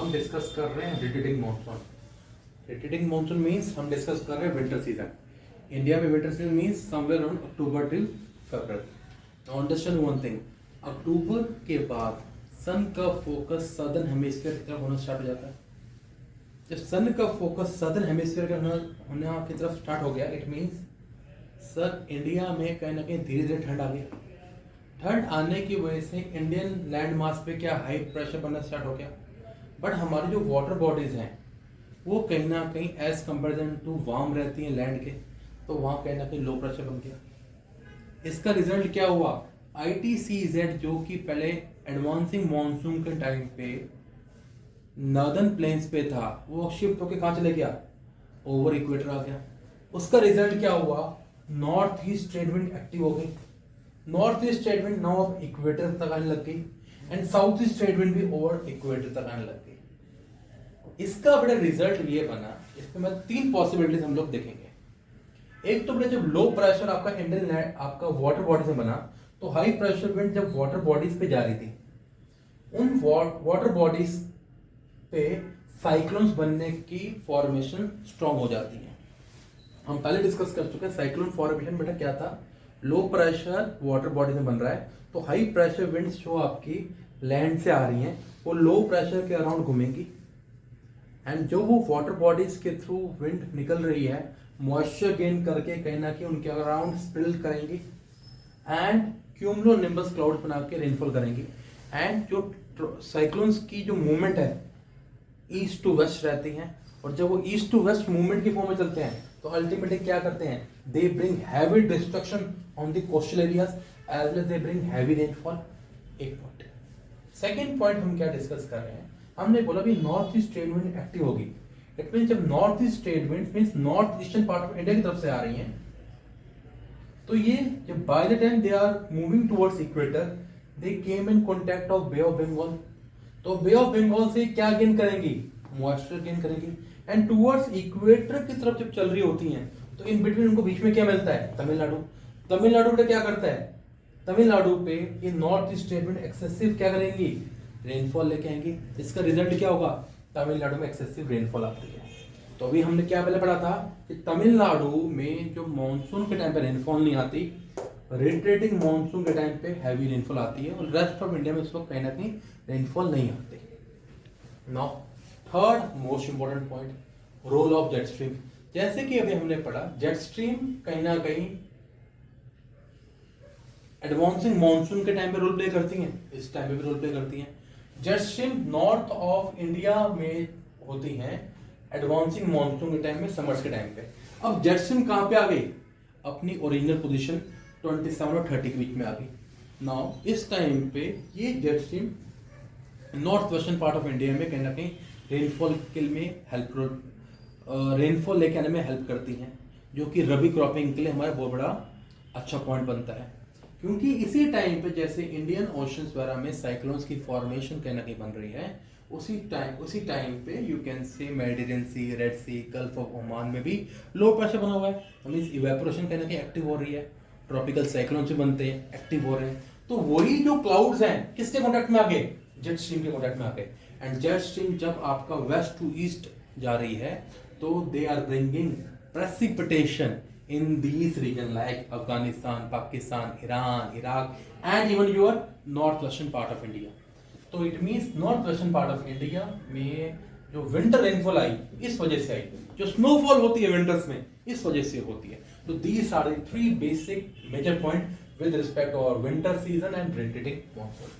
हम डिस्कस कर रहे हैं retreating monsoon. Retreating monsoon means हम डिस्कस कर रहे हैं विंटर सीजन। इंडिया में winter season means somewhere around October till February. Now understand one thing, October के बाद सन का फोकस सदर्न हेमिस्फीयर की तरफ होना स्टार्ट हो जाता है। जब सन का फोकस सदर्न हेमिस्फीयर का होने की तरफ स्टार्ट हो गया, इट मीन्स सर इंडिया में कहीं ना कहीं धीरे धीरे ठंड आ गई। ठंड आने की वजह से इंडियन लैंड मास पे क्या हाई प्रेशर बनना स्टार्ट हो गया। बट हमारी जो वाटर बॉडीज हैं वो कहीं ना कहीं एज कंपेरिजन टू वार्म रहती हैं लैंड के, तो वहाँ कहीं ना कहीं लो प्रेशर बन गया। इसका रिजल्ट क्या हुआ, ITCZ जो कि पहले एडवांसिंग मानसून के टाइम पे नॉर्दर्न प्लेन्स पे था, वो शिफ्ट होके कहाँ चले गया, ओवर इक्वेटर आ गया। उसका रिजल्ट क्या हुआ, north east trade wind active हो गई। North east trade wind now अब इक्वेटर तक आने लग गई and south east trade wind भी ओवर इक्वेटर तक आने लग गई। इसका बड़ा रिजल्ट ये बना, इसमें मैं 3 पॉसिबिलिटीज हम लोग देखेंगे। एक तो बड़े जब लो प्रेशर आपका इंडियन लैंड आपका वाटर बॉडी से बना, तो हाई प्रेशर विंड जब वाटर बॉडीज पे जा रही थी, उन वाटर बॉडीज पे साइक्लोन्स बनने की फॉर्मेशन स्ट्रॉन्ग हो जाती है। हम पहले डिस्कस कर चुके हैं साइक्लोन फॉर्मेशन बेटा क्या था, लो प्रेशर वाटर बॉडी में बन रहा है, तो हाई प्रेशर विंड्स जो आपकी लैंड से आ रही हैं वो लो प्रेशर के अराउंड घूमेंगी एंड जो वो वाटर बॉडीज के थ्रू विंड निकल रही है मॉइस्चर गेन करके कहीं ना कहीं उनके अराउंड स्पिल करेंगी एंड क्यूमुलो निम्बस क्लाउड बना के रेनफॉल करेंगी। एंड जो साइक्लोन्स की जो मूवमेंट है ईस्ट टू वेस्ट रहती हैं, और जब वो ईस्ट टू वेस्ट मूवमेंट की फॉर्म में चलते हैं तो अल्टीमेटली क्या करते हैं, they bring heavy destruction on the coastal areas as well they bring heavy rainfall. एक पॉइंट। सेकेंड पॉइंट हम क्या डिस्कस कर रहे हैं, हमने बोला भी north east trade wind active होगी। इट मीन जब north east trade wind means north eastern part of India की तरफ से आ रही हैं, तो ये जब by the time they are moving towards equator they came in contact of bay of Bengal, तो बे ऑफ बंगाल से क्या गेन करेंगी, मॉइस्चर गेन करेंगी एंड टुवर्ड्स इक्वेटर की तरफ जब चल रही होती हैं तो इन बिटवीन उनको बीच में क्या मिलता है, तमिलनाडु। तमिलनाडु पे क्या करता है, तमिलनाडु पे ये north east trade wind excessive क्या करेंगी, रेनफॉल लेके आएंगी। इसका रिजल्ट क्या होगा, तमिलनाडु में एक्सेसिव रेनफॉल आती है। तो अभी हमने क्या पहले पढ़ा था कि तमिलनाडु में जो मानसून के टाइम पे रेनफॉल नहीं आती, रिट्रेटिंग मानसून के टाइम पे हैवी रेनफॉल आती है, और रेस्ट ऑफ इंडिया में इस वक्त कहीं ना कहीं रेनफॉल नहीं आती। Now third most important point, role of jet stream. जैसे कि अभी हमने पढ़ा जेट स्ट्रीम कहीं ना कहीं एडवांसिंग मानसून के टाइम पे रोल प्ले करती हैं, इस टाइम पे भी रोल प्ले करती हैं। Jet stream north of India में होती हैं एडवांसिंग मानसून के टाइम में, समर्स के टाइम पे। अब जेट स्ट्रीम कहां पे आ गई, अपनी ओरिजिनल पोजीशन 27 और 30 के बीच में आ गई। नाउ इस टाइम पे ये jet stream north western part of India में कहीं ना कहीं रेनफॉल लेके आने में हेल्प करती हैं, जो कि रबी क्रॉपिंग के लिए हमारा बहुत बड़ा अच्छा पॉइंट बनता है। क्योंकि इसी टाइम पे जैसे इंडियन ओशंस वगैरह में साइक्लोन्स की फॉर्मेशन कहीं ना कहीं बन रही है, उसी टाइम पे you can say Mediterranean sea, red sea, gulf of Oman में भी लो प्रेशर बना हुआ है, मींस इवेपोरेशन कहीं ना कहीं एक्टिव हो रही है, ट्रॉपिकल साइक्लोन से बनते हैं एक्टिव हो रहे हैं। तो वही जो क्लाउड्स हैं किसके कॉन्टेक्ट में आ गए, जेट स्ट्रीम के कॉन्टेक्ट में आ गए। एंड जेट स्ट्रीम जब आपका वेस्ट टू ईस्ट जा रही है तो they are bringing precipitation in these region like Afghanistan, Pakistan, Iran, Iraq and even your northwestern part of India. तो it means northwestern part of India में जो winter rainfall आई इस वजह से आई, जो स्नोफॉल होती है विंटर्स में इस वजह से होती है। तो these are the 3 basic major point with respect to our winter season and rotating monsoon.